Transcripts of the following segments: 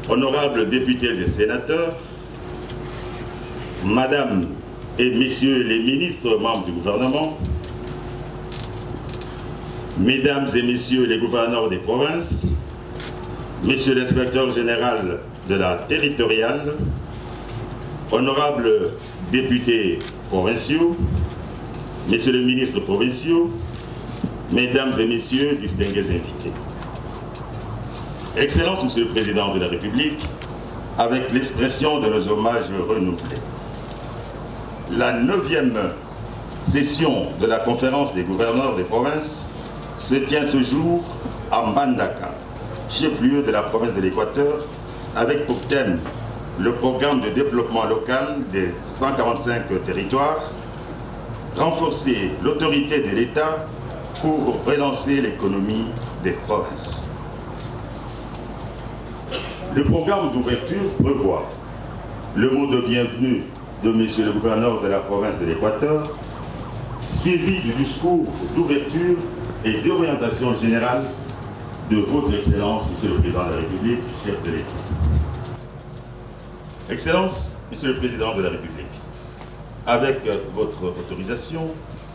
Honorables députés et sénateurs, Madame et Messieurs les ministres membres du gouvernement, Mesdames et Messieurs les gouverneurs des provinces, Monsieur l'inspecteur général de la territoriale, honorables députés provinciaux, Messieurs les ministres provinciaux, Mesdames et Messieurs, distingués invités. Excellence, Monsieur le Président de la République, avec l'expression de nos hommages renouvelés. La 9e session de la conférence des gouverneurs des provinces se tient ce jour à Mbandaka, chef-lieu de la province de l'Équateur, avec pour thème le programme de développement local des 145 territoires, renforcer l'autorité de l'État pour relancer l'économie des provinces. Le programme d'ouverture prévoit le mot de bienvenue de Monsieur le gouverneur de la province de l'Équateur, suivi du discours d'ouverture et d'orientation générale de votre Excellence, Monsieur le Président de la République, chef de l'État. Excellence, Monsieur le Président de la République, avec votre autorisation,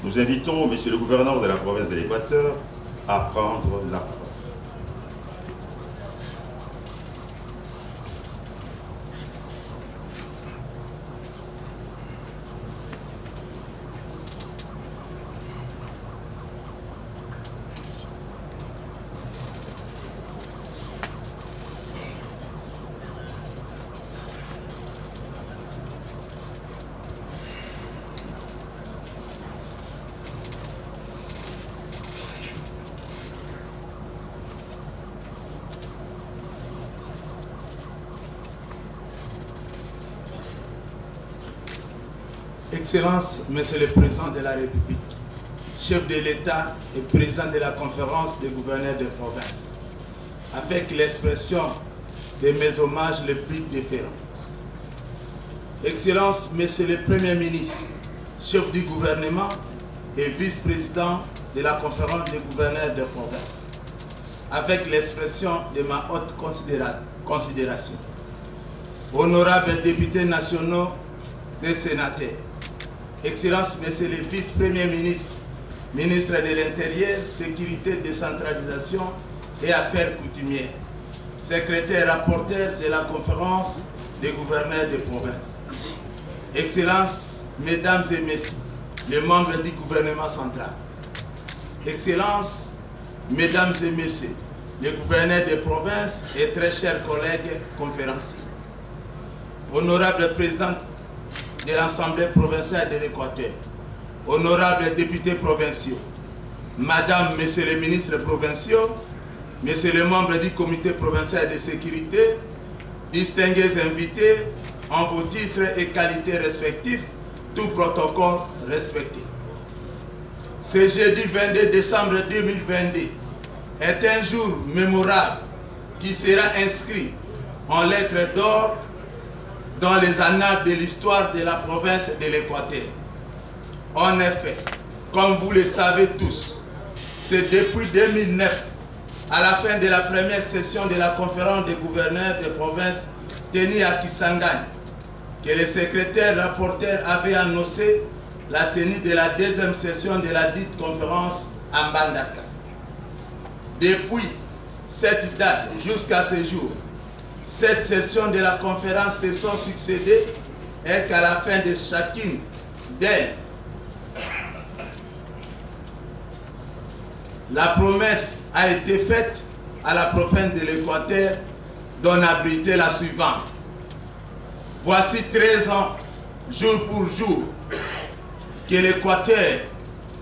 nous invitons Monsieur le gouverneur de la province de l'Équateur à prendre la parole. Excellence, Monsieur le Président de la République, chef de l'État et président de la conférence des gouverneurs de province, avec l'expression de mes hommages les plus différents. Excellence, Monsieur le Premier ministre, chef du gouvernement et vice-président de la conférence des gouverneurs de province, avec l'expression de ma haute considération. Honorables députés nationaux et sénateurs, Excellence, Monsieur le vice-premier ministre, ministre de l'Intérieur, Sécurité, Décentralisation et Affaires coutumières, secrétaire rapporteur de la conférence des gouverneurs de province. Excellence, Mesdames et Messieurs, les membres du gouvernement central. Excellence, Mesdames et Messieurs, les gouverneurs de province et très chers collègues conférenciers. Honorable présidente de l'Assemblée provinciale de l'Équateur, honorables députés provinciaux, Madame, Messieurs les ministres provinciaux, Messieurs les membres du comité provincial de sécurité, distingués invités en vos titres et qualités respectifs, tout protocole respecté. Ce jeudi 22 décembre 2022 est un jour mémorable qui sera inscrit en lettres d'or dans les annales de l'histoire de la province de l'Équateur. En effet, comme vous le savez tous, c'est depuis 2009, à la fin de la première session de la conférence des gouverneurs de province tenue à Kisangani, que le secrétaire rapporteur avait annoncé la tenue de la deuxième session de la dite conférence à Mbandaka. Depuis cette date jusqu'à ce jour, 7 sessions de la conférence se sont succédées et qu'à la fin de chacune d'elles, la promesse a été faite à la province de l'Équateur d'en abriter la suivante. Voici 13 ans, jour pour jour, que l'Équateur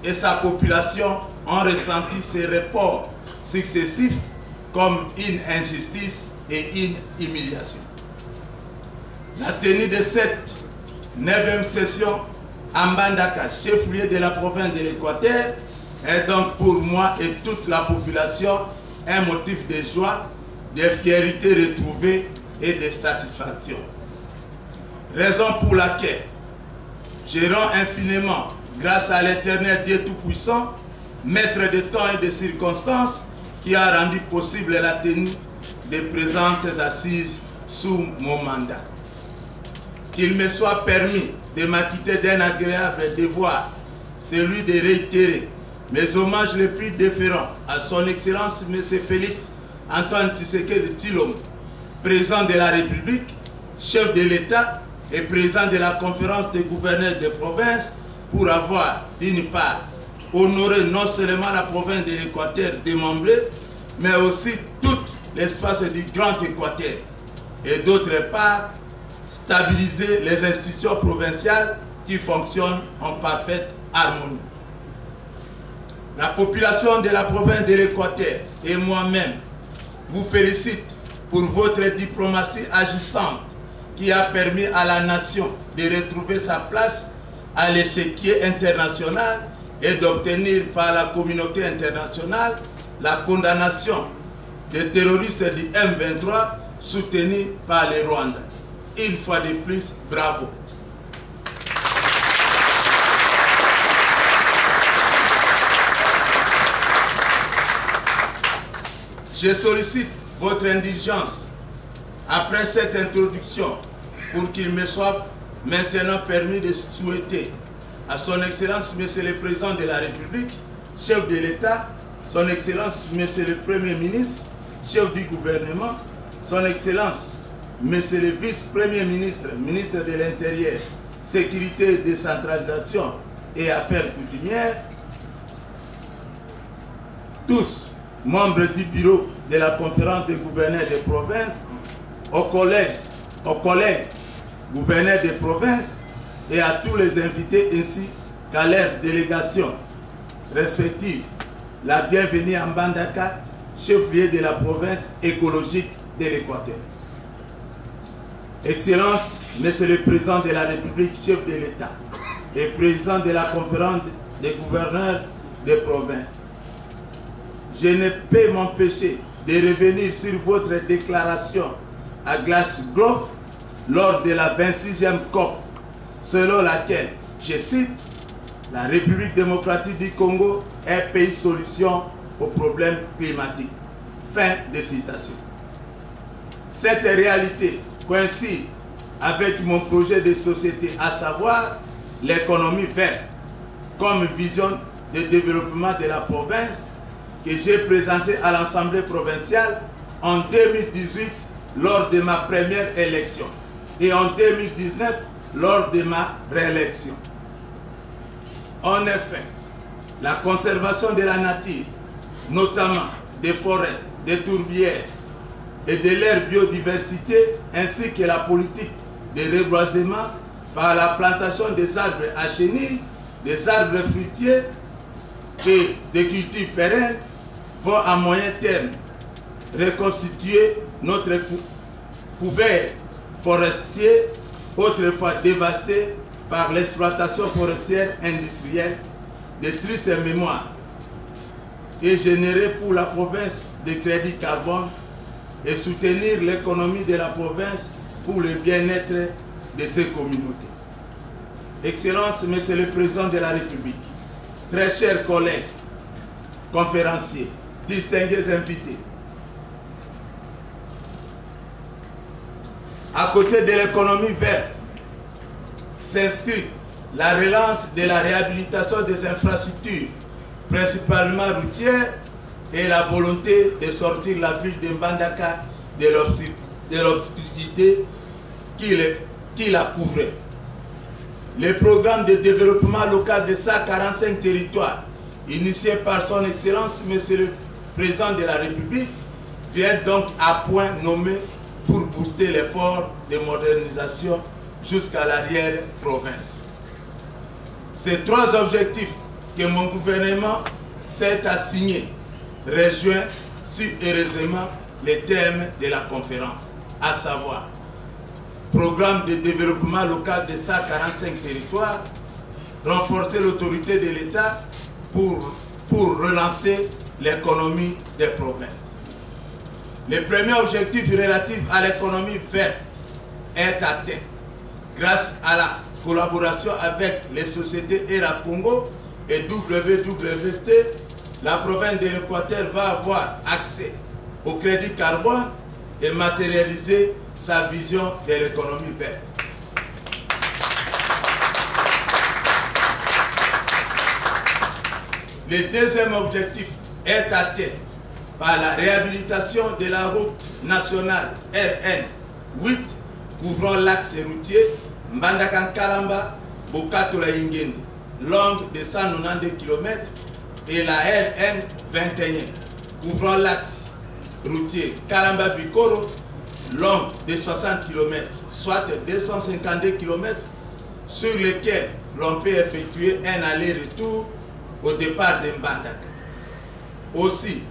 et sa population ont ressenti ces reports successifs comme une injustice et une humiliation. La tenue de cette 9e session à Mbandaka, chef-lieu de la province de l'Équateur, est donc pour moi et toute la population un motif de joie, de fierté retrouvée et de satisfaction. Raison pour laquelle je rends infiniment grâce à l'Éternel Dieu Tout-Puissant, maître de temps et de circonstances, qui a rendu possible la tenue des présentes assises sous mon mandat. Qu'il me soit permis de m'acquitter d'un agréable devoir, celui de réitérer mes hommages les plus déférents à son Excellence M. Félix Antoine Tshisekedi Tshilombo, président de la République, chef de l'État et président de la conférence des gouverneurs de province, pour avoir, d'une part, honoré non seulement la province de l'Équateur démembrée, mais aussi tout l'espace du Grand Équateur, et d'autre part, stabiliser les institutions provinciales qui fonctionnent en parfaite harmonie. La population de la province de l'Équateur et moi-même vous félicite pour votre diplomatie agissante qui a permis à la nation de retrouver sa place à l'échiquier international et d'obtenir par la communauté internationale la condamnation des terroristes du M23 soutenus par les Rwandais. Une fois de plus, bravo. Je sollicite votre indulgence après cette introduction pour qu'il me soit maintenant permis de souhaiter à son Excellence Monsieur le Président de la République, chef de l'État, son Excellence Monsieur le Premier ministre, chef du gouvernement, son Excellence Monsieur le Vice-Premier ministre, ministre de l'Intérieur, Sécurité, Décentralisation et Affaires coutumières, tous membres du bureau de la conférence des gouverneurs des provinces, aux collègues gouverneurs des provinces et à tous les invités ainsi qu'à leurs délégations respectives. La bienvenue à Mbandaka, chef-lieu de la province écologique de l'Équateur. Excellence, Monsieur le Président de la République, chef de l'État et président de la conférence des gouverneurs des provinces, je ne peux m'empêcher de revenir sur votre déclaration à Glasgow lors de la 26e COP, selon laquelle, je cite, « La République démocratique du Congo est pays solution aux problèmes climatiques ». Fin de citation. Cette réalité coïncide avec mon projet de société, à savoir l'économie verte, comme vision de développement de la province que j'ai présenté à l'Assemblée provinciale en 2018 lors de ma première élection et en 2019 lors de ma réélection. En effet, la conservation de la nature, notamment des forêts, des tourbières et de leur biodiversité, ainsi que la politique de reboisement par la plantation des arbres à chenilles, des arbres fruitiers et des cultures pérennes, vont à moyen terme reconstituer notre couvert forestier, autrefois dévasté par l'exploitation forestière industrielle, de tristes mémoires, et générer pour la province des crédits carbone et soutenir l'économie de la province pour le bien-être de ses communautés. Excellence, Monsieur le Président de la République, très chers collègues, conférenciers, distingués invités, à côté de l'économie verte, s'inscrit la relance de la réhabilitation des infrastructures, principalement routières, et la volonté de sortir la ville de Mbandaka de l'obscurité qui la couvrait. Le programme de développement local de 145 territoires, initié par son Excellence, Monsieur le Président de la République, vient donc à point nommé pour booster l'effort de modernisation jusqu'à l'arrière-province. Ces trois objectifs que mon gouvernement s'est assigné rejoint heureusement les thèmes de la conférence, à savoir programme de développement local de 145 territoires, renforcer l'autorité de l'État pour relancer l'économie des provinces. Le premier objectif relatif à l'économie verte est atteint grâce à la collaboration avec les sociétés ERA Congo et WWT. La province de l'Équateur va avoir accès au crédit carbone et matérialiser sa vision de l'économie verte. Le deuxième objectif est atteint par la réhabilitation de la route nationale RN8 couvrant l'axe routier Mbandaka-Kalamba, Bokatola-Ingende, longue de 192 km, et la RN21 couvrant l'axe routier Kalamba-Bikoro, longue de 60 km, soit 252 km, sur lesquels l'on peut effectuer un aller-retour au départ de Mbandaka. Aussi,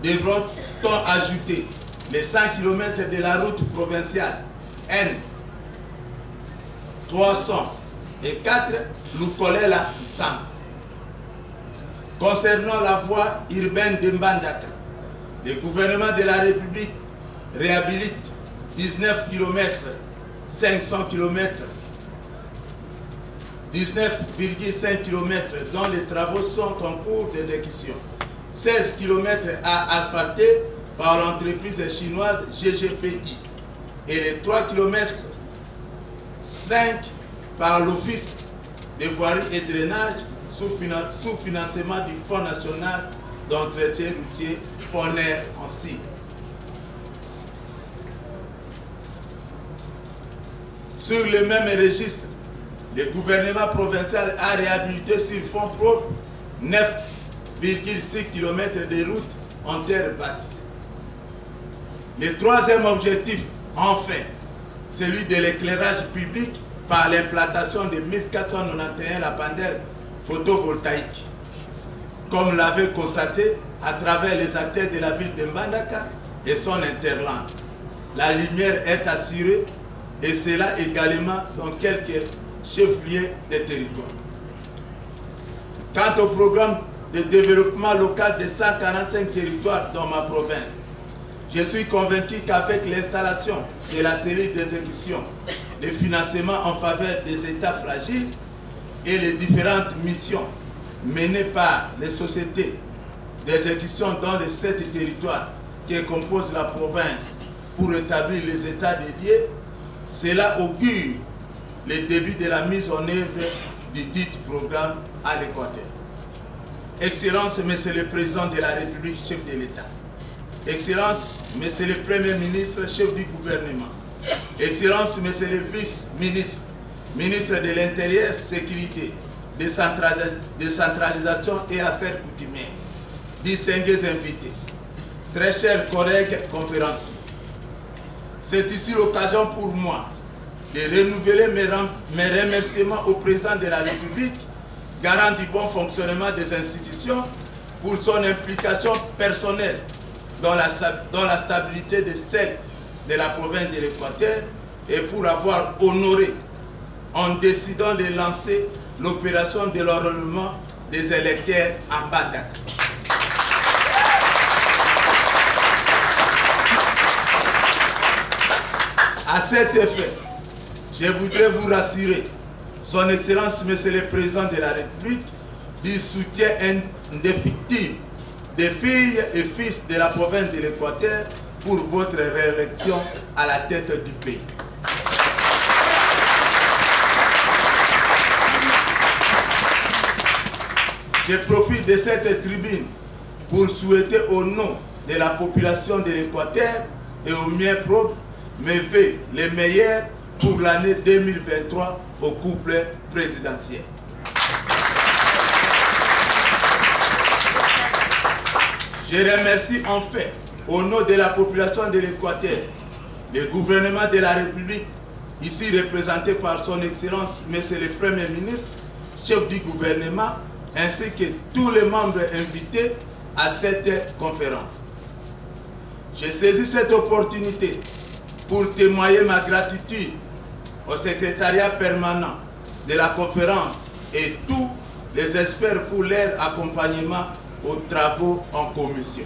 devront-on ajouter les 100 km de la route provinciale N304 Lukolela-Sam. Concernant la voie urbaine de Mbandaka, le gouvernement de la République réhabilite 19 km, 500 km, 19,5 km dont les travaux sont en cours d'exécution. 16 km à asphalter par l'entreprise chinoise GGPI et les 3 km 5 par l'Office des voiries et drainage sous financement du Fonds national d'entretien routier FONER en cible. Sur le même registre, le gouvernement provincial a réhabilité sur fonds propres 9,6 km de routes en terre battue. Le troisième objectif, enfin, celui de l'éclairage public par l'implantation de 1491 lampadaires photovoltaïques. Comme l'avait constaté à travers les acteurs de la ville de Mbandaka et son interland. La lumière est assurée et cela également dans quelques chefs-lieux des territoires. Quant au programme de développement local de 145 territoires dans ma province, je suis convaincu qu'avec l'installation de la série d'exécution de financement en faveur des États fragiles et les différentes missions menées par les sociétés d'exécution dans les 7 territoires qui composent la province pour établir les États dédiés, cela augure le début de la mise en œuvre du dit programme à l'Équateur. Excellence, Monsieur le Président de la République, chef de l'État. Excellence, Monsieur le Premier ministre, chef du gouvernement. Excellence, Monsieur le Vice-ministre, ministre de l'Intérieur, Sécurité, Décentralisation et Affaires coutumières. Distingués invités. Très chers collègues conférenciers. C'est ici l'occasion pour moi de renouveler mes remerciements au Président de la République, garant du bon fonctionnement des institutions, pour son implication personnelle dans la stabilité de celle de la province de l'Équateur et pour avoir honoré en décidant de lancer l'opération de l'enrôlement des électeurs en Mbandaka. À cet effet, je voudrais vous rassurer, Son Excellence, Monsieur le Président de la République, du soutien indéfectible des filles et fils de la province de l'Équateur pour votre réélection à la tête du pays. Je profite de cette tribune pour souhaiter au nom de la population de l'Équateur et au mien propre mes vœux les meilleurs pour l'année 2023 au couple présidentiel. Je remercie enfin, au nom de la population de l'Équateur, le gouvernement de la République, ici représenté par son Excellence, Monsieur le Premier ministre, chef du gouvernement, ainsi que tous les membres invités à cette conférence. J'ai saisi cette opportunité pour témoigner ma gratitude au secrétariat permanent de la conférence et tous les experts pour leur accompagnement aux travaux en commission.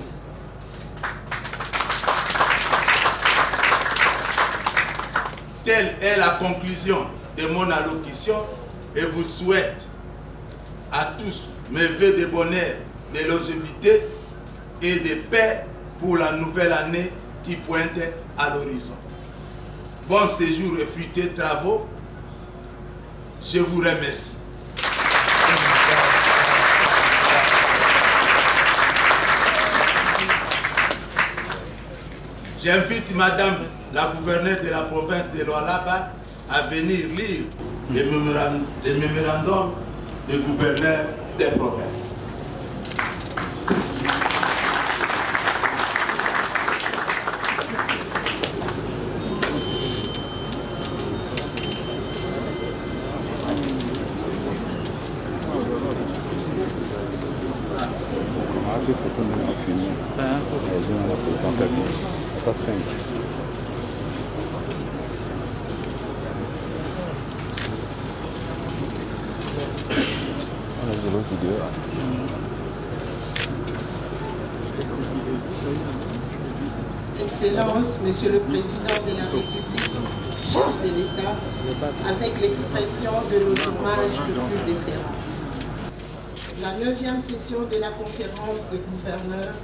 Telle est la conclusion de mon allocution et vous souhaite à tous mes vœux de bonheur, de longévité et de paix pour la nouvelle année qui pointe à l'horizon. Bon séjour et fructueux travaux. Je vous remercie. J'invite Madame la gouverneure de la province de Lualaba à venir lire les mémorandums de gouverneur des provinces. Tá sempre. Excellence, Monsieur le Président de la République, chef de l'État, avec l'expression de nos hommages le plus déférents. La 9e session de la conférence de gouverneurs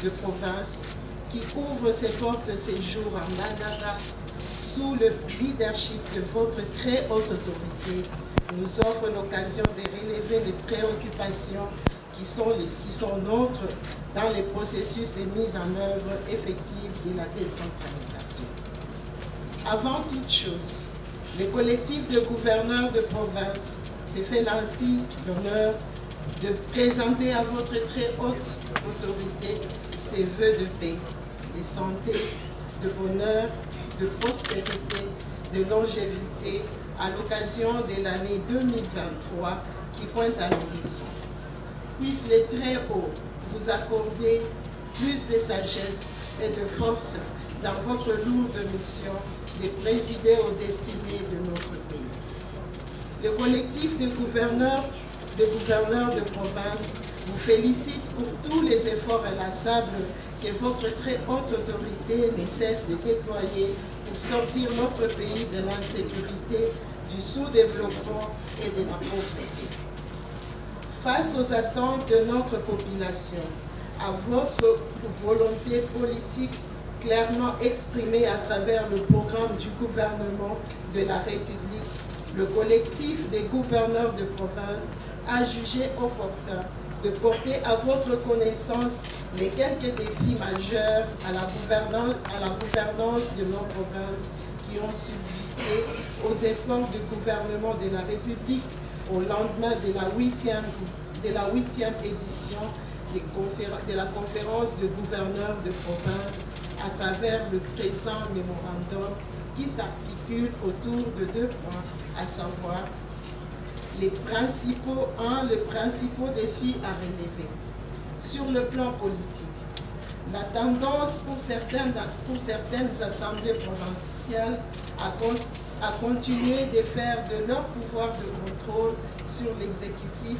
de province qui ouvre ses portes ces jours en Bandara sous le leadership de votre très haute autorité nous offre l'occasion de relever les préoccupations qui sont nôtres dans les processus de mise en œuvre effective de la décentralisation. Avant toute chose, le collectif de gouverneurs de province s'est fait l'ainsi l'honneur de présenter à votre très haute autorité ses vœux de paix, de santé, de bonheur, de prospérité, de longévité à l'occasion de l'année 2023 qui pointe à l'horizon. Puisse les très hauts vous accorder plus de sagesse et de force dans votre lourde mission de présider aux destinées de notre pays. Le collectif de gouverneurs de province vous félicite pour tous les efforts inlassables que votre très haute autorité ne cesse de déployer pour sortir notre pays de l'insécurité, du sous-développement et de la pauvreté. Face aux attentes de notre population, à votre volonté politique clairement exprimée à travers le programme du gouvernement de la République, le collectif des gouverneurs de province a jugé opportun de porter à votre connaissance les quelques défis majeurs à la gouvernance de nos provinces qui ont subsisté aux efforts du gouvernement de la République au lendemain de la 8e édition de la conférence de gouverneurs de province à travers le présent mémorandum qui s'articule autour de 2 points, à savoir les principaux défis à relever. Sur le plan politique, la tendance pour certaines assemblées provinciales à continuer de faire de leur pouvoir de contrôle sur l'exécutif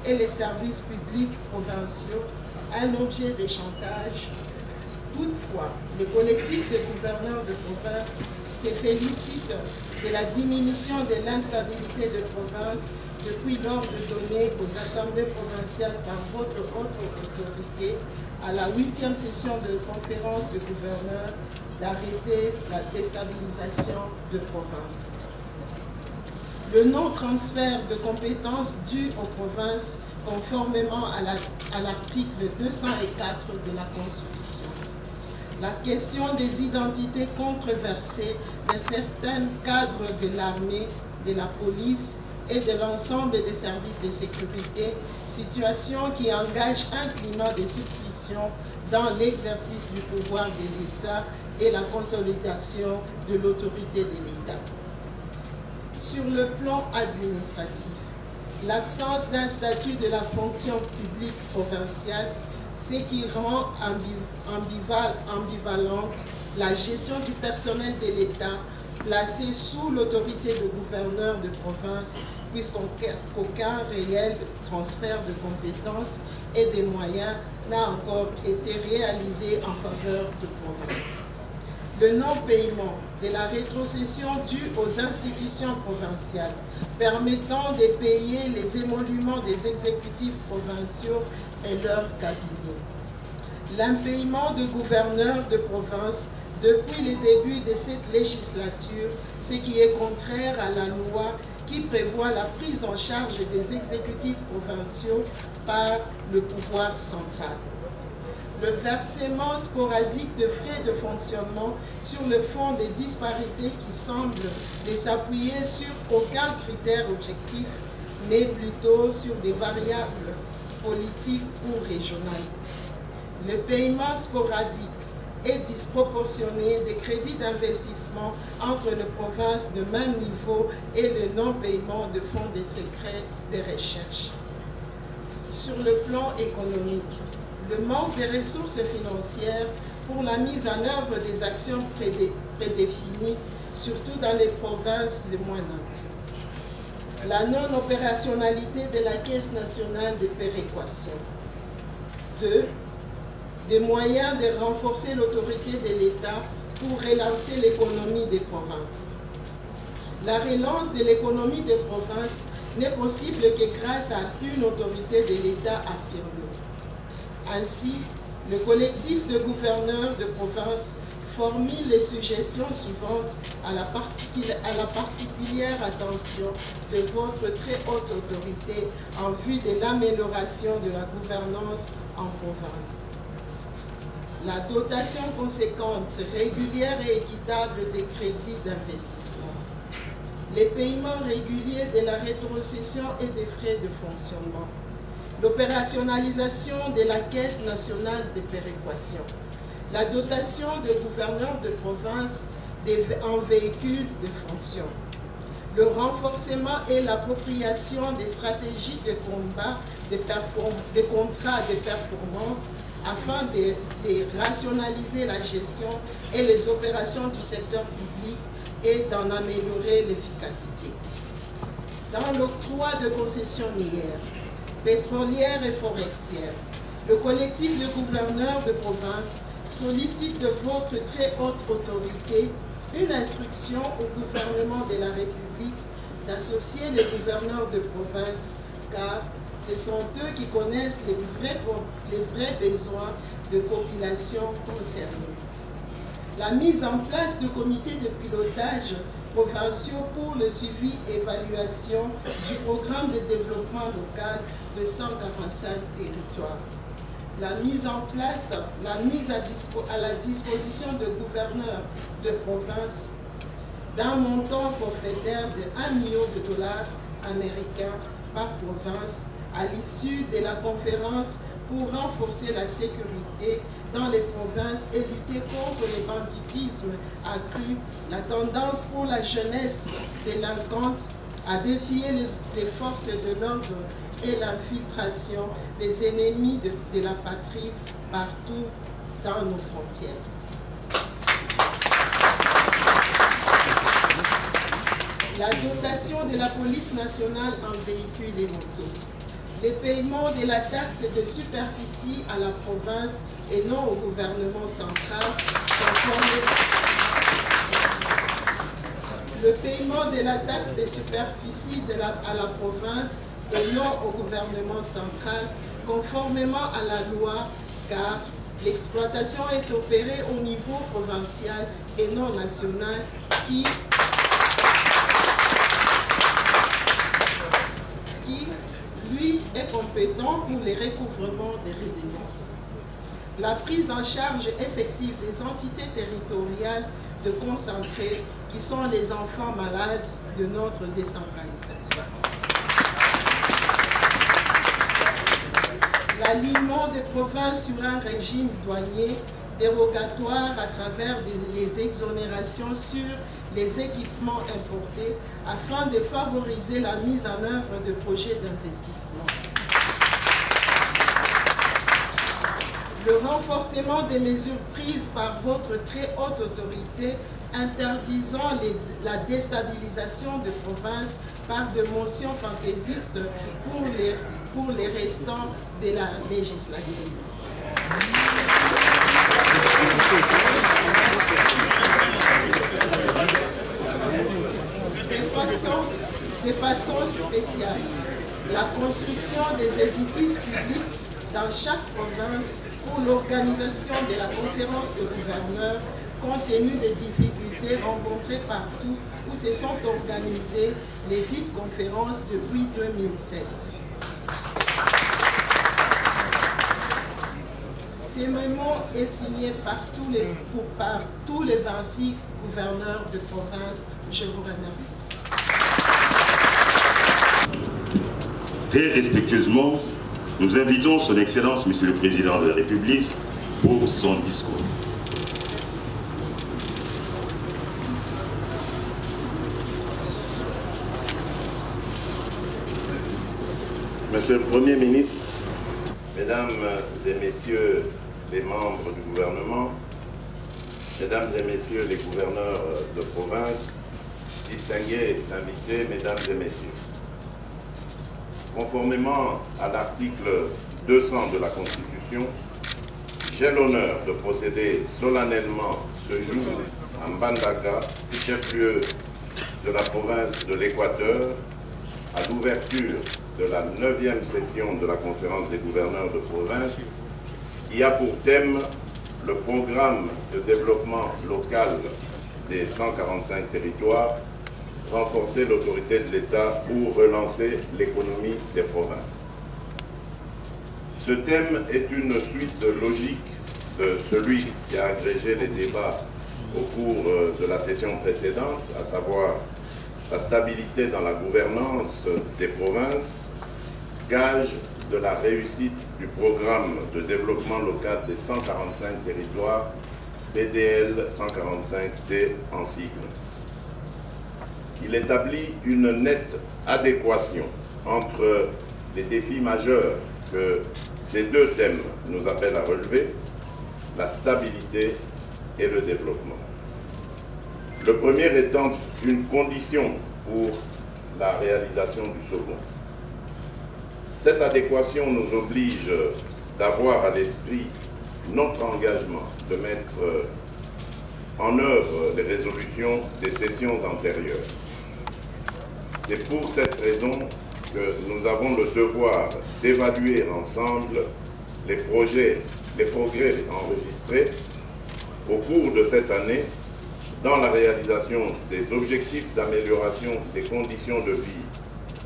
et les services publics provinciaux un objet de chantage. Toutefois, le collectif de gouverneurs de province se félicite de la diminution de l'instabilité de province depuis l'ordre donné aux assemblées provinciales par votre haute autorité à la 8e session de conférence de gouverneurs d'arrêter la déstabilisation de province. Le non-transfert de compétences dues aux provinces conformément à l'article 204 de la Constitution. La question des identités controversées de certains cadres de l'armée, de la police et de l'ensemble des services de sécurité, situation qui engage un climat de suspicion dans l'exercice du pouvoir de l'État et la consolidation de l'autorité de l'État. Sur le plan administratif, l'absence d'un statut de la fonction publique provinciale, ce qui rend ambivalente la gestion du personnel de l'État placé sous l'autorité du gouverneur de province, puisqu'aucun réel transfert de compétences et des moyens n'a encore été réalisé en faveur de province. Le non-paiement de la rétrocession due aux institutions provinciales permettant de payer les émoluments des exécutifs provinciaux et leurs cabinets. L'impayement de gouverneurs de province depuis le début de cette législature, ce qui est contraire à la loi qui prévoit la prise en charge des exécutifs provinciaux par le pouvoir central. Le versement sporadique de frais de fonctionnement sur le fond des disparités qui semblent ne s'appuyer sur aucun critère objectif, mais plutôt sur des variables politiques ou régionales. Le paiement sporadique et disproportionné des crédits d'investissement entre les provinces de même niveau et le non-paiement de fonds de secret de recherche. Sur le plan économique, le manque de ressources financières pour la mise en œuvre des actions prédéfinies, surtout dans les provinces les moins nanties. La non-opérationnalité de la Caisse nationale de péréquation. 2. Des moyens de renforcer l'autorité de l'État pour relancer l'économie des provinces. La relance de l'économie des provinces n'est possible que grâce à une autorité de l'État affirmée. Ainsi, le collectif de gouverneurs de province formule les suggestions suivantes à la particulière attention de votre très haute autorité en vue de l'amélioration de la gouvernance en province. La dotation conséquente, régulière et équitable des crédits d'investissement. Les paiements réguliers de la rétrocession et des frais de fonctionnement. L'opérationnalisation de la Caisse nationale de péréquation. La dotation de gouverneurs de province en véhicules de fonction. Le renforcement et l'appropriation des stratégies de combat des contrats de performance afin de rationaliser la gestion et les opérations du secteur public et d'en améliorer l'efficacité. Dans l'octroi de concessions minières, pétrolières et forestières, le collectif de gouverneurs de province sollicite de votre très haute autorité une instruction au gouvernement de la République d'associer les gouverneurs de province, car ce sont eux qui connaissent les vrais besoins de population concernée. La mise en place de comités de pilotage provinciaux pour le suivi et évaluation du programme de développement local de 145 territoires. La mise à la disposition de gouverneurs de province d'un montant forfaitaire de $1 million américains par province à l'issue de la conférence pour renforcer la sécurité dans les provinces et lutter contre le banditisme accru, la tendance pour la jeunesse délinquante à défier les forces de l'ordre et l'infiltration des ennemis de la patrie partout dans nos frontières. La dotation de la police nationale en véhicules et motos. Les paiements de la taxe de superficie à la province et non au gouvernement central. Le paiement de la taxe de superficie à la province et non au gouvernement central, conformément à la loi, car l'exploitation est opérée au niveau provincial et non national, qui aujourd'hui est compétent pour les recouvrements des redevances. La prise en charge effective des entités territoriales de concentrés qui sont les enfants malades de notre décentralisation. L'alignement des provinces sur un régime douanier dérogatoire à travers les exonérations sur les équipements importés afin de favoriser la mise en œuvre de projets d'investissement. Le renforcement des mesures prises par votre très haute autorité interdisant la déstabilisation de provinces par de mentions fantaisistes pour les restants de la législature. De façon spéciale, la construction des édifices publics dans chaque province pour l'organisation de la conférence de gouverneurs compte tenu des difficultés rencontrées partout où se sont organisées les dites conférences depuis 2007. Ce mémo est signé par tous les 26 gouverneurs de province. Je vous remercie. Très respectueusement, nous invitons son Excellence, Monsieur le Président de la République, pour son discours. Monsieur le Premier ministre, Mesdames et Messieurs les membres du gouvernement, Mesdames et Messieurs les gouverneurs de province, distingués invités, Mesdames et Messieurs, conformément à l'article 200 de la Constitution, j'ai l'honneur de procéder solennellement ce jour à Mbandaka, chef-lieu de la province de l'Équateur, à l'ouverture de la 9e session de la conférence des gouverneurs de province, qui a pour thème le programme de développement local des 145 territoires, renforcer l'autorité de l'État pour relancer l'économie des provinces. Ce thème est une suite logique de celui qui a agrégé les débats au cours de la session précédente, à savoir la stabilité dans la gouvernance des provinces, gage de la réussite du programme de développement local des 145 territoires, PDL 145T en sigle. Il établit une nette adéquation entre les défis majeurs que ces deux thèmes nous appellent à relever, la stabilité et le développement. Le premier étant une condition pour la réalisation du second. Cette adéquation nous oblige d'avoir à l'esprit notre engagement de mettre en œuvre les résolutions des sessions antérieures. C'est pour cette raison que nous avons le devoir d'évaluer ensemble les progrès enregistrés au cours de cette année dans la réalisation des objectifs d'amélioration des conditions de vie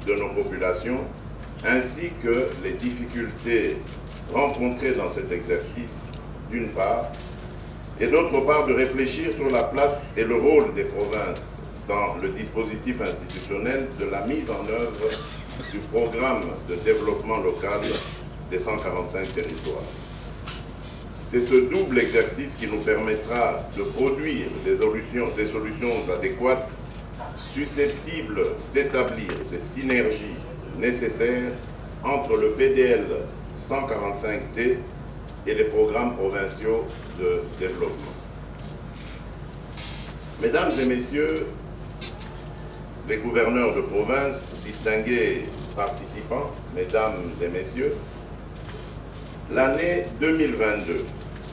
de nos populations, ainsi que les difficultés rencontrées dans cet exercice, d'une part, et d'autre part de réfléchir sur la place et le rôle des provinces dans le dispositif institutionnel de la mise en œuvre du programme de développement local des 145 territoires. C'est ce double exercice qui nous permettra de produire des solutions adéquates, susceptibles d'établir des synergies nécessaires entre le PDL 145T et les programmes provinciaux de développement. Mesdames et Messieurs, les gouverneurs de province, distingués participants, Mesdames et Messieurs, l'année 2022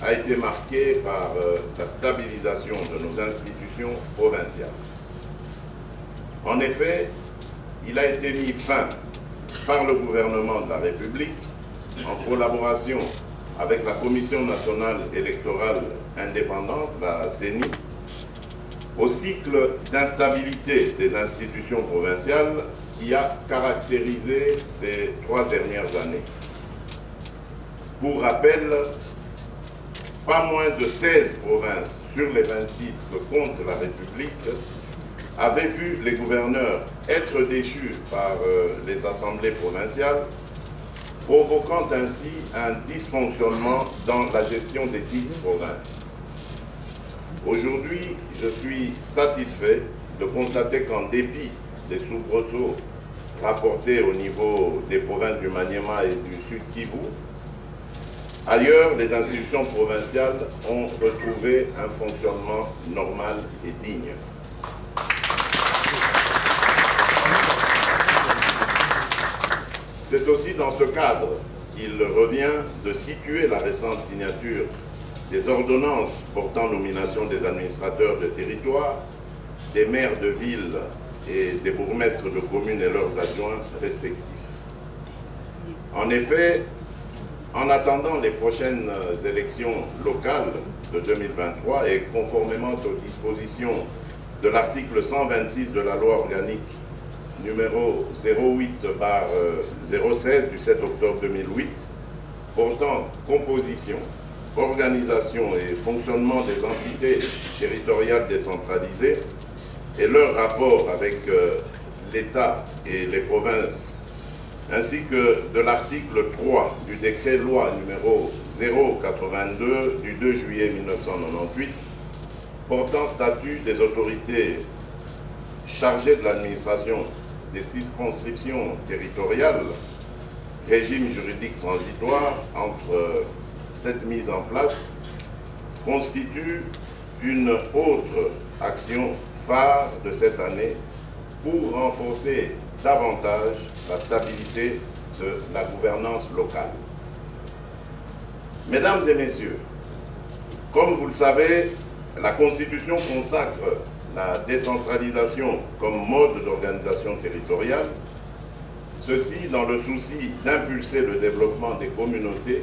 a été marquée par la stabilisation de nos institutions provinciales. En effet, il a été mis fin par le gouvernement de la République, en collaboration avec la Commission nationale électorale indépendante, la CENI, au cycle d'instabilité des institutions provinciales qui a caractérisé ces 3 dernières années. Pour rappel, pas moins de 16 provinces sur les 26 que compte la République avaient vu les gouverneurs être déchus par les assemblées provinciales, provoquant ainsi un dysfonctionnement dans la gestion des dites provinces. Aujourd'hui, je suis satisfait de constater qu'en dépit des soubresauts rapportés au niveau des provinces du Maniema et du Sud Kivu, ailleurs, les institutions provinciales ont retrouvé un fonctionnement normal et digne. C'est aussi dans ce cadre qu'il revient de situer la récente signature des ordonnances portant nomination des administrateurs de territoire, des maires de ville et des bourgmestres de communes et leurs adjoints respectifs. En effet, en attendant les prochaines élections locales de 2023 et conformément aux dispositions de l'article 126 de la loi organique numéro 08/016 du 7 octobre 2008 portant composition, organisation et fonctionnement des entités territoriales décentralisées et leur rapport avec l'État et les provinces, ainsi que de l'article 3 du décret-loi numéro 082 du 2 juillet 1998 portant statut des autorités chargées de l'administration des circonscriptions territoriales, régime juridique transitoire entre cette mise en place, constitue une autre action phare de cette année pour renforcer davantage la stabilité de la gouvernance locale. Mesdames et messieurs, comme vous le savez, la Constitution consacre la décentralisation comme mode d'organisation territoriale, ceci dans le souci d'impulser le développement des communautés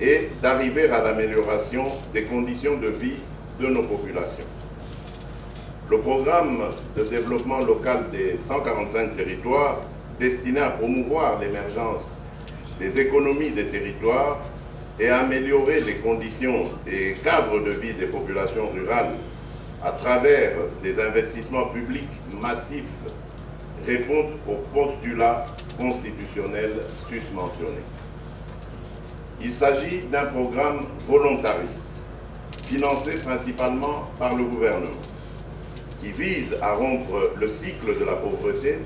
et d'arriver à l'amélioration des conditions de vie de nos populations. Le programme de développement local des 145 territoires destiné à promouvoir l'émergence des économies des territoires et à améliorer les conditions et cadres de vie des populations rurales à travers des investissements publics massifs répond aux postulats constitutionnels susmentionnés. Il s'agit d'un programme volontariste, financé principalement par le gouvernement, qui vise à rompre le cycle de la pauvreté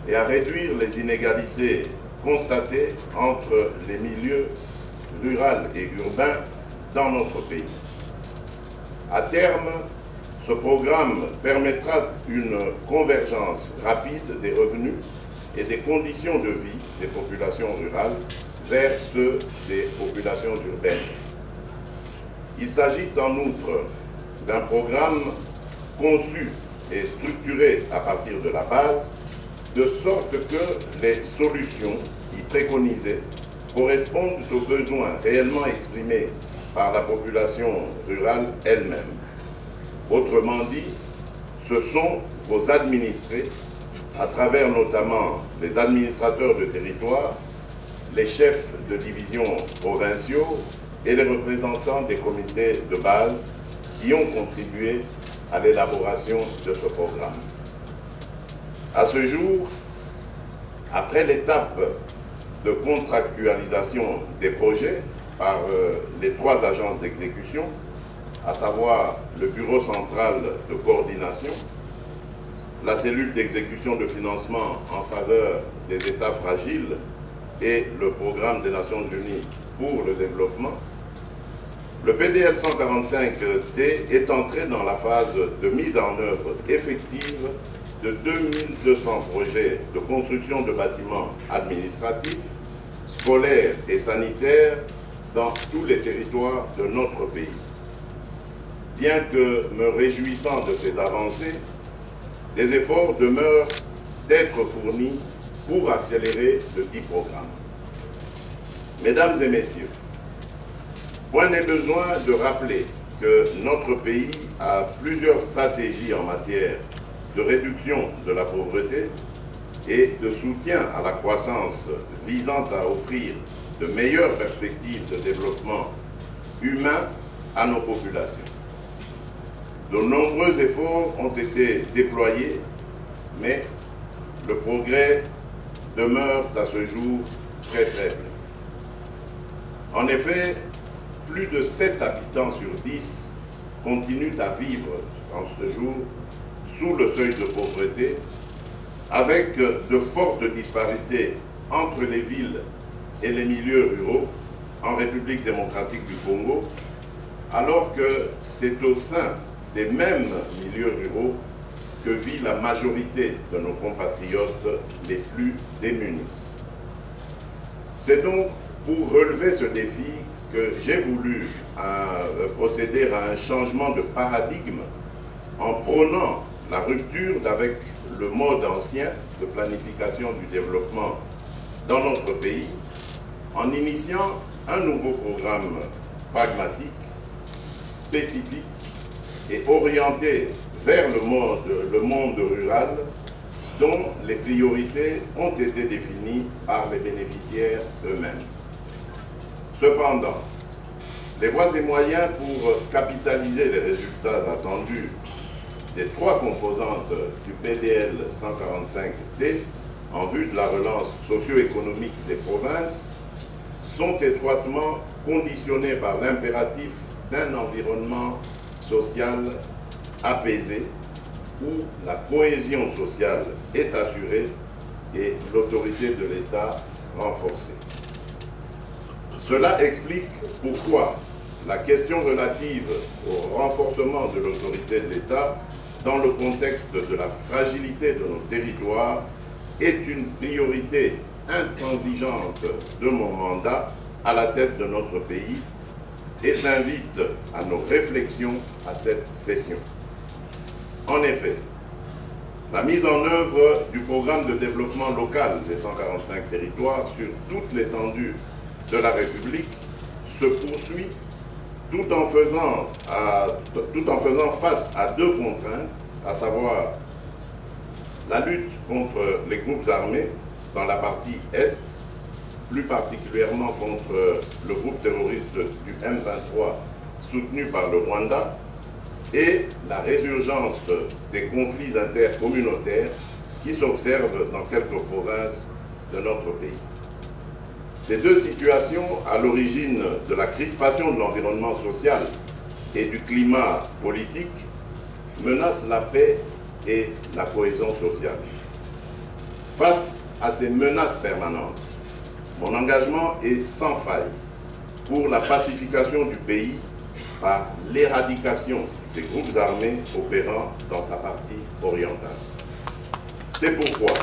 et à réduire les inégalités constatées entre les milieux rural et urbain dans notre pays. À terme, ce programme permettra une convergence rapide des revenus et des conditions de vie des populations rurales vers ceux des populations urbaines. Il s'agit en outre d'un programme conçu et structuré à partir de la base, de sorte que les solutions y préconisées correspondent aux besoins réellement exprimés par la population rurale elle-même. Autrement dit, ce sont vos administrés, à travers notamment les administrateurs de territoire, les chefs de division provinciaux et les représentants des comités de base qui ont contribué à l'élaboration de ce programme. À ce jour, après l'étape de contractualisation des projets par les 3 agences d'exécution, à savoir le Bureau central de coordination, la cellule d'exécution de financement en faveur des États fragiles et le programme des Nations Unies pour le développement, le PDL 145T est entré dans la phase de mise en œuvre effective de 2200 projets de construction de bâtiments administratifs, scolaires et sanitaires dans tous les territoires de notre pays. Bien que me réjouissant de ces avancées, des efforts demeurent d'être fournis pour accélérer le dit programme. Mesdames et messieurs, point n'est besoin de rappeler que notre pays a plusieurs stratégies en matière de réduction de la pauvreté et de soutien à la croissance visant à offrir de meilleures perspectives de développement humain à nos populations. De nombreux efforts ont été déployés, mais le progrès demeure à ce jour très faible. En effet, plus de 7 habitants sur 10 continuent à vivre en ce jour sous le seuil de pauvreté, avec de fortes disparités entre les villes et les milieux ruraux en République démocratique du Congo, alors que c'est au sein des mêmes milieux ruraux que vit la majorité de nos compatriotes les plus démunis. C'est donc pour relever ce défi que j'ai voulu procéder à un changement de paradigme en prônant la rupture avec le mode ancien de planification du développement dans notre pays, en initiant un nouveau programme pragmatique, spécifique et orienté vers le monde rural, dont les priorités ont été définies par les bénéficiaires eux-mêmes. Cependant, les voies et moyens pour capitaliser les résultats attendus des 3 composantes du PDL 145T en vue de la relance socio-économique des provinces sont étroitement conditionnés par l'impératif d'un environnement social apaisé où la cohésion sociale est assurée et l'autorité de l'État renforcée. Cela explique pourquoi la question relative au renforcement de l'autorité de l'État dans le contexte de la fragilité de nos territoires est une priorité intransigeante de mon mandat à la tête de notre pays et s'invite à nos réflexions à cette session. En effet, la mise en œuvre du programme de développement local des 145 territoires sur toute l'étendue de la République se poursuit tout en faisant face à 2 contraintes, à savoir la lutte contre les groupes armés dans la partie Est, plus particulièrement contre le groupe terroriste du M23 soutenu par le Rwanda, et la résurgence des conflits intercommunautaires qui s'observent dans quelques provinces de notre pays. Ces 2 situations, à l'origine de la crispation de l'environnement social et du climat politique, menacent la paix et la cohésion sociale. Face à ces menaces permanentes, mon engagement est sans faille pour la pacification du pays par l'éradication des groupes armés opérant dans sa partie orientale. C'est pourquoi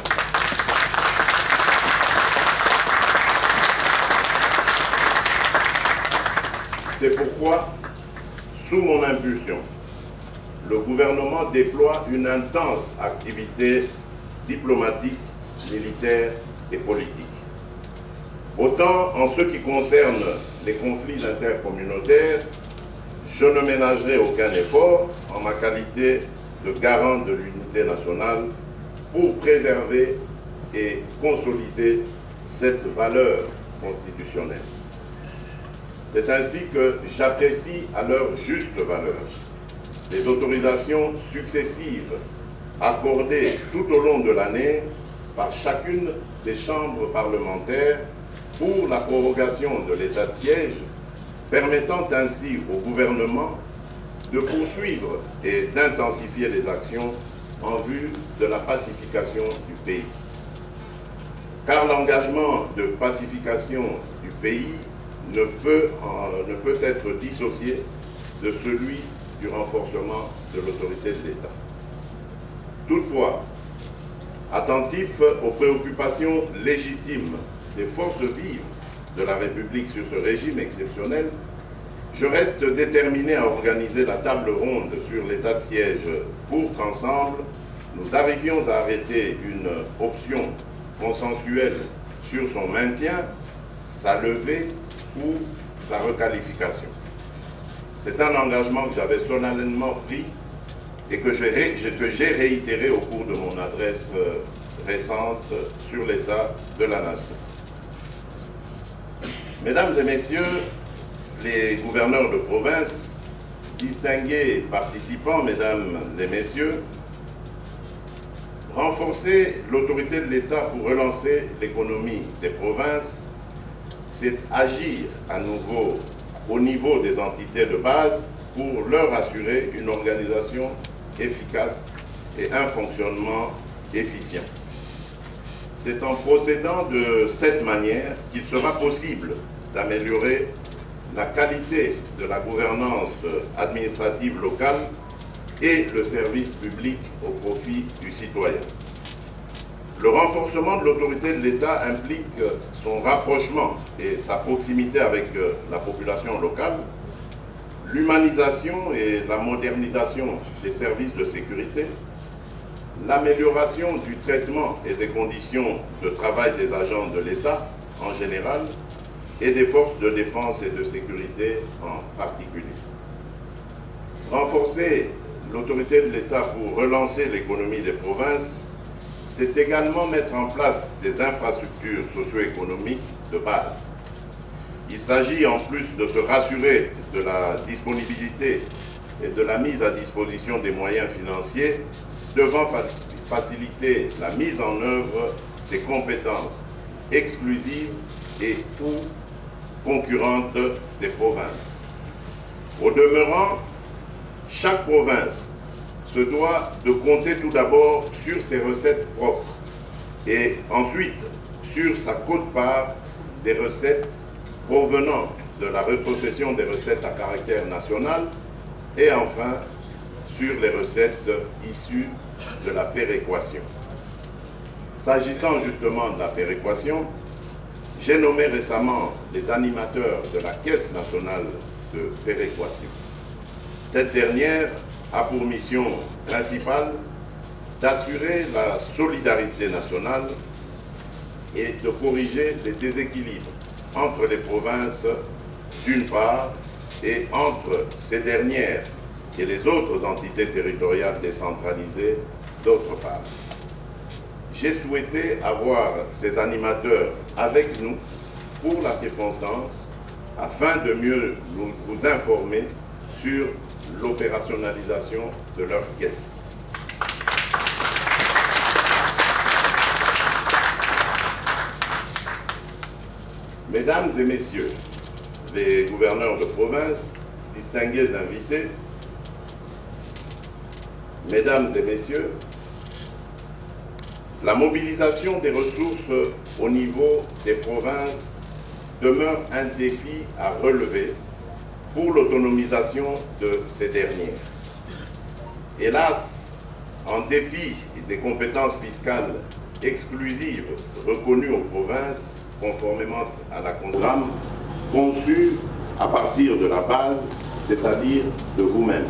sous mon impulsion, le gouvernement déploie une intense activité diplomatique, militaire et politique. Autant en ce qui concerne les conflits intercommunautaires, je ne ménagerai aucun effort en ma qualité de garant de l'unité nationale pour préserver et consolider cette valeur constitutionnelle. C'est ainsi que j'apprécie à leur juste valeur les autorisations successives accordées tout au long de l'année par chacune des chambres parlementaires pour la prorogation de l'état de siège, permettant ainsi au gouvernement de poursuivre et d'intensifier les actions en vue de la pacification du pays. Car l'engagement de pacification du pays ne peut être dissocié de celui du renforcement de l'autorité de l'État. Toutefois, attentif aux préoccupations légitimes des forces vives de la République sur ce régime exceptionnel, je reste déterminé à organiser la table ronde sur l'état de siège pour qu'ensemble, nous arrivions à arrêter une option consensuelle sur son maintien, sa levée ou sa requalification. C'est un engagement que j'avais solennellement pris et que j'ai réitéré au cours de mon adresse récentes sur l'état de la nation. Mesdames et messieurs les gouverneurs de province, distingués participants, mesdames et messieurs, renforcer l'autorité de l'État pour relancer l'économie des provinces, c'est agir à nouveau au niveau des entités de base pour leur assurer une organisation efficace et un fonctionnement efficient. C'est en procédant de cette manière qu'il sera possible d'améliorer la qualité de la gouvernance administrative locale et le service public au profit du citoyen. Le renforcement de l'autorité de l'État implique son rapprochement et sa proximité avec la population locale, l'humanisation et la modernisation des services de sécurité, l'amélioration du traitement et des conditions de travail des agents de l'État en général et des forces de défense et de sécurité en particulier. Renforcer l'autorité de l'État pour relancer l'économie des provinces, c'est également mettre en place des infrastructures socio-économiques de base. Il s'agit en plus de se rassurer de la disponibilité et de la mise à disposition des moyens financiers devant faciliter la mise en œuvre des compétences exclusives et ou concurrentes des provinces. Au demeurant, chaque province se doit de compter tout d'abord sur ses recettes propres et ensuite sur sa quote-part des recettes provenant de la rétrocession des recettes à caractère national et enfin sur les recettes issues de la péréquation. S'agissant justement de la péréquation, j'ai nommé récemment les animateurs de la Caisse nationale de péréquation. Cette dernière a pour mission principale d'assurer la solidarité nationale et de corriger les déséquilibres entre les provinces d'une part et entre ces dernières et les autres entités territoriales décentralisées d'autre part. J'ai souhaité avoir ces animateurs avec nous pour la circonstance afin de mieux vous informer sur l'opérationnalisation de leur caisse. Mesdames et messieurs les gouverneurs de province, distingués invités, mesdames et messieurs, la mobilisation des ressources au niveau des provinces demeure un défi à relever pour l'autonomisation de ces dernières. Hélas, en dépit des compétences fiscales exclusives reconnues aux provinces, conformément à la programme conçue à partir de la base, c'est-à-dire de vous-même.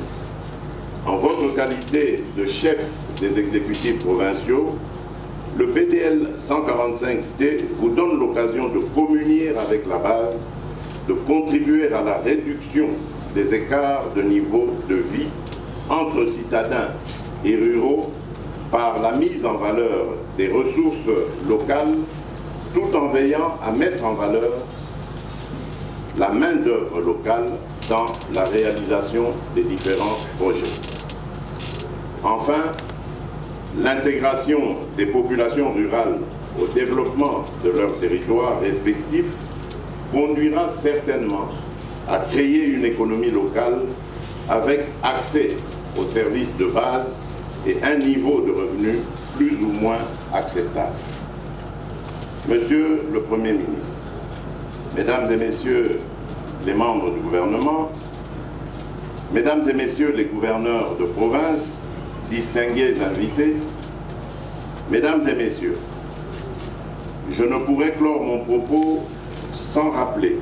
En votre qualité de chef des exécutifs provinciaux, le PDL 145T vous donne l'occasion de communier avec la base, de contribuer à la réduction des écarts de niveau de vie entre citadins et ruraux par la mise en valeur des ressources locales, tout en veillant à mettre en valeur la main-d'œuvre locale dans la réalisation des différents projets. Enfin, l'intégration des populations rurales au développement de leurs territoires respectifs conduira certainement à créer une économie locale avec accès aux services de base et un niveau de revenus plus ou moins acceptable. Monsieur le Premier ministre, Mesdames et Messieurs les membres du gouvernement, Mesdames et Messieurs les gouverneurs de province, distingués invités, Mesdames et Messieurs, je ne pourrais clore mon propos sans rappeler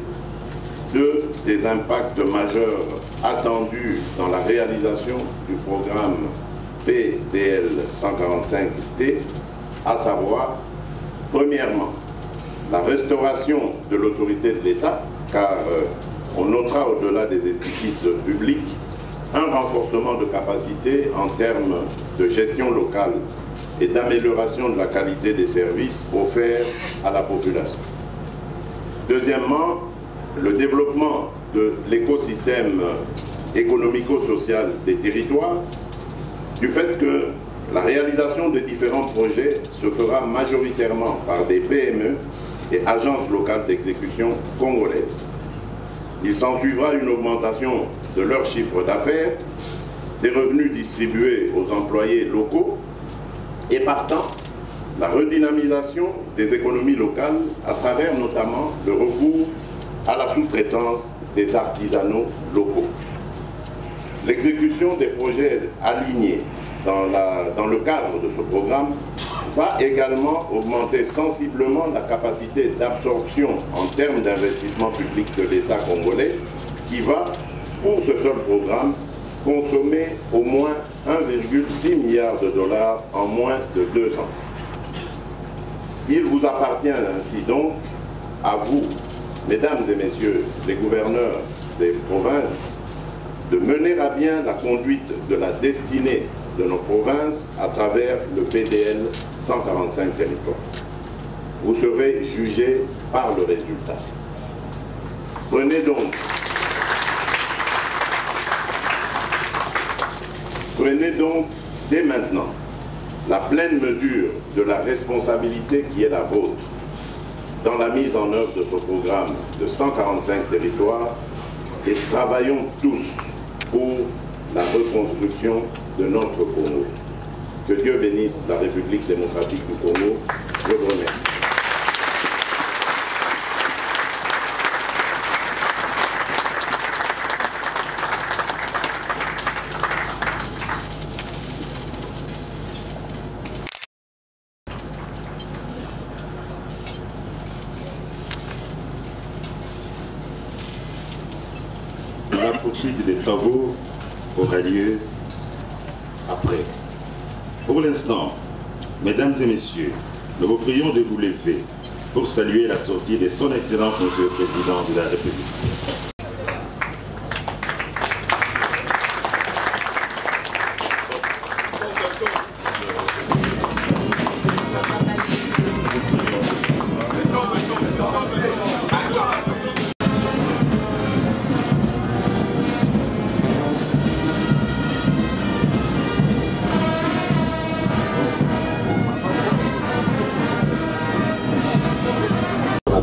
deux des impacts majeurs attendus dans la réalisation du programme PDL 145T, à savoir, premièrement, la restauration de l'autorité de l'État, car on notera au-delà des édifices publics un renforcement de capacité en termes de gestion locale et d'amélioration de la qualité des services offerts à la population. Deuxièmement, le développement de l'écosystème économico-social des territoires, du fait que la réalisation de différents projets se fera majoritairement par des PME et agences locales d'exécution congolaises. Il s'ensuivra une augmentation de leur chiffre d'affaires, des revenus distribués aux employés locaux et partant, la redynamisation des économies locales à travers notamment le recours à la sous-traitance des artisanaux locaux. L'exécution des projets alignés dans le cadre de ce programme va également augmenter sensiblement la capacité d'absorption en termes d'investissement public de l'État congolais qui va, pour ce seul programme, consommer au moins 1,6 milliard de dollars en moins de 2 ans. Il vous appartient ainsi donc, à vous, mesdames et messieurs les gouverneurs des provinces, de mener à bien la conduite de la destinée de nos provinces à travers le PDL 145 territoires. Vous serez jugés par le résultat. Prenez donc dès maintenant la pleine mesure de la responsabilité qui est la vôtre dans la mise en œuvre de ce programme de 145 territoires et travaillons tous pour la reconstruction de notre Congo. Que Dieu bénisse la République démocratique du Congo. Je vous remercie. La poursuite des travaux aura lieu après. Pour l'instant, mesdames et messieurs, nous vous prions de vous lever pour saluer la sortie de son Excellence Monsieur le Président de la République.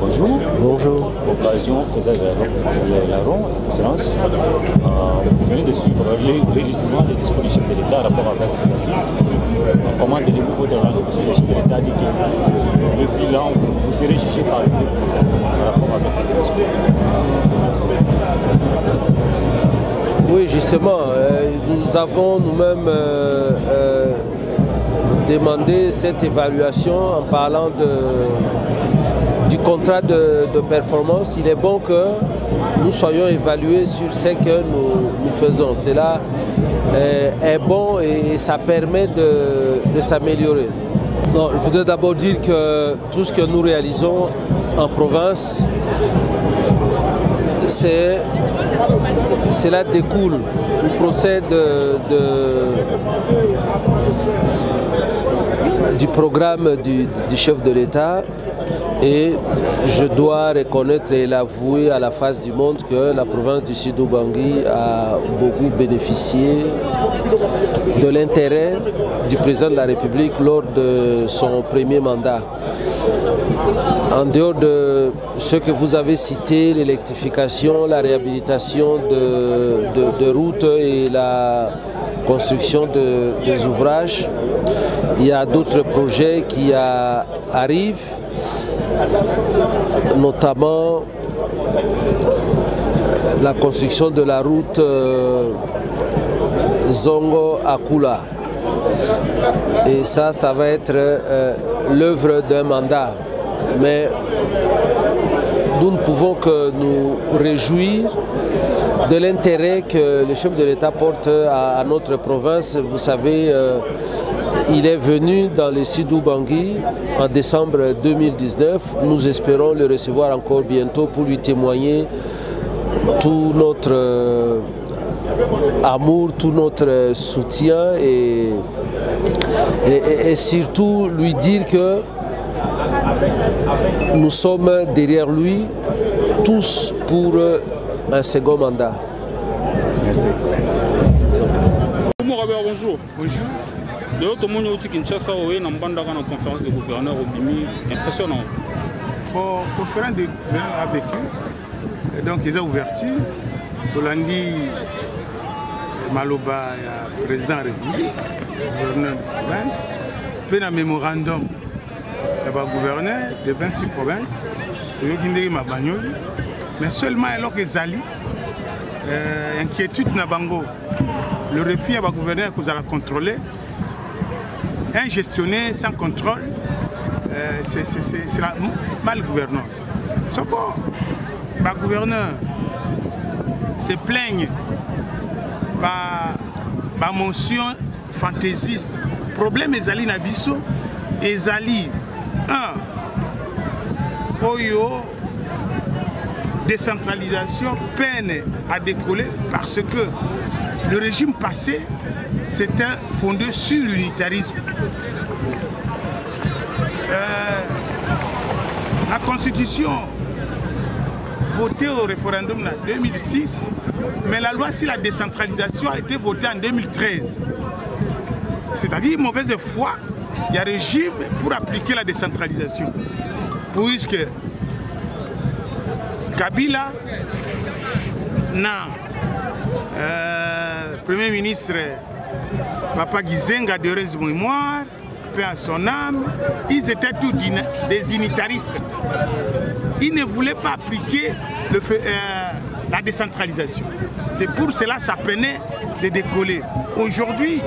Bonjour. Bonjour. Occasion faisant Excellence, vous venez de suivre légitimement les discours du chef de l'État en rapport avec cette assise. Comment donnez-vous votre langue parce que le chef de l'État dit que le bilan, vous serez jugé par le peuple en rapport avec cette discours. Oui, justement, nous avons nous-mêmes demandé cette évaluation en parlant du contrat de performance. Il est bon que nous soyons évalués sur ce que nous faisons. Cela est bon et ça permet de s'améliorer. Je voudrais d'abord dire que tout ce que nous réalisons en province, cela découle, on procède du programme du chef de l'État. Et je dois reconnaître et l'avouer à la face du monde que la province du Sud-Ubangi a beaucoup bénéficié de l'intérêt du président de la République lors de son premier mandat. En dehors de ce que vous avez cité, l'électrification, la réhabilitation de routes et la construction des ouvrages, il y a d'autres projets qui arrivent, notamment la construction de la route Zongo-Akula. Et ça va être l'œuvre d'un mandat. Mais nous ne pouvons que nous réjouir de l'intérêt que le chef de l'État porte à notre province. Vous savez, il est venu dans le Sud-Ubangi en décembre 2019. Nous espérons le recevoir encore bientôt pour lui témoigner toute amour, tout notre soutien et surtout lui dire que nous sommes derrière lui tous pour un second mandat. Merci. Bonjour. Bonjour. D'ailleurs, tout le monde est au Kinshasa, on a une conférence de gouverneurs au Bimi, impressionnant. Bon, conférence de gouverneurs a vécu, donc ils ont ouverture. Tolandi Maloba, président de la République, gouverneur de province, puis un mémorandum, il y a un gouverneur de 26 provinces, mais seulement alors que Zali, inquiétude na bango, le refus à gouverneur que vous allez contrôler, un gestionnaire sans contrôle, c'est la mal-gouvernance. Ce que le gouverneur se plaigne par la motion fantaisiste. Le problème est Zali Nabiso et Zali, décentralisation peine à décoller parce que le régime passé c'était fondé sur l'unitarisme. La constitution votée au référendum en 2006, mais la loi sur la décentralisation a été votée en 2013. C'est-à-dire mauvaise foi, il y a un régime pour appliquer la décentralisation. Puisque Kabila, Premier ministre Papa Gizenga de heureuse mémoire, paix à son âme, ils étaient tous des unitaristes. Ils ne voulaient pas appliquer la décentralisation. C'est pour cela que ça peinait de décoller. Aujourd'hui,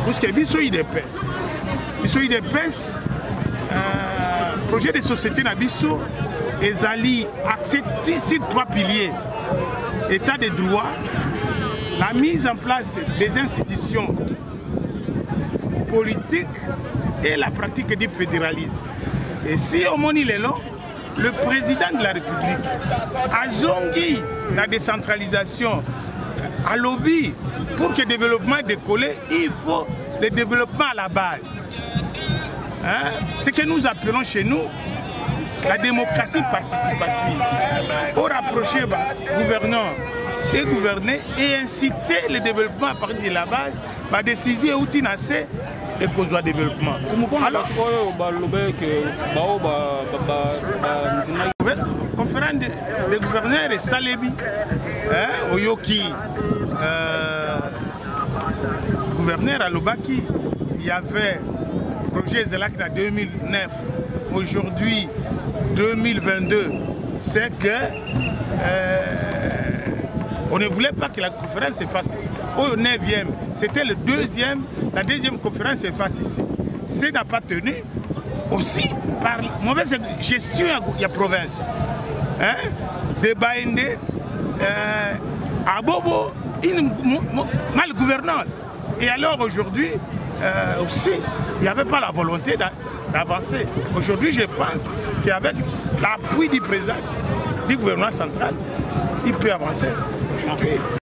parce que Bisso IDPS, projet de société na Bisso, Ezali accepté sur 3 piliers. État de droit, la mise en place des institutions politiques et la pratique du fédéralisme. Et si au Moni Lelo, le président de la République a zongi la décentralisation à lobby pour que le développement décolle, il faut le développement à la base. Ce que nous appelons chez nous la démocratie participative. Pour rapprocher gouverneurs et gouverner et inciter le développement à partir de la base, la décision est utilisée et qu'on doit développement. Alors, conférence des gouverneurs et Salebi, Oyoki, gouverneur à Lobaki, il y avait projet Zelak en 2009, aujourd'hui 2022, c'est que on ne voulait pas que la conférence se fasse ici. Au 9e, c'était la deuxième conférence se fasse ici. C'est n'a pas tenu aussi par mauvaise gestion de la province. De Baïndé, à Bobo, une mal-gouvernance. Et alors aujourd'hui, aussi, il n'y avait pas la volonté d'avancer. Aujourd'hui, je pense qu'avec l'appui du président, du gouvernement central, il peut avancer.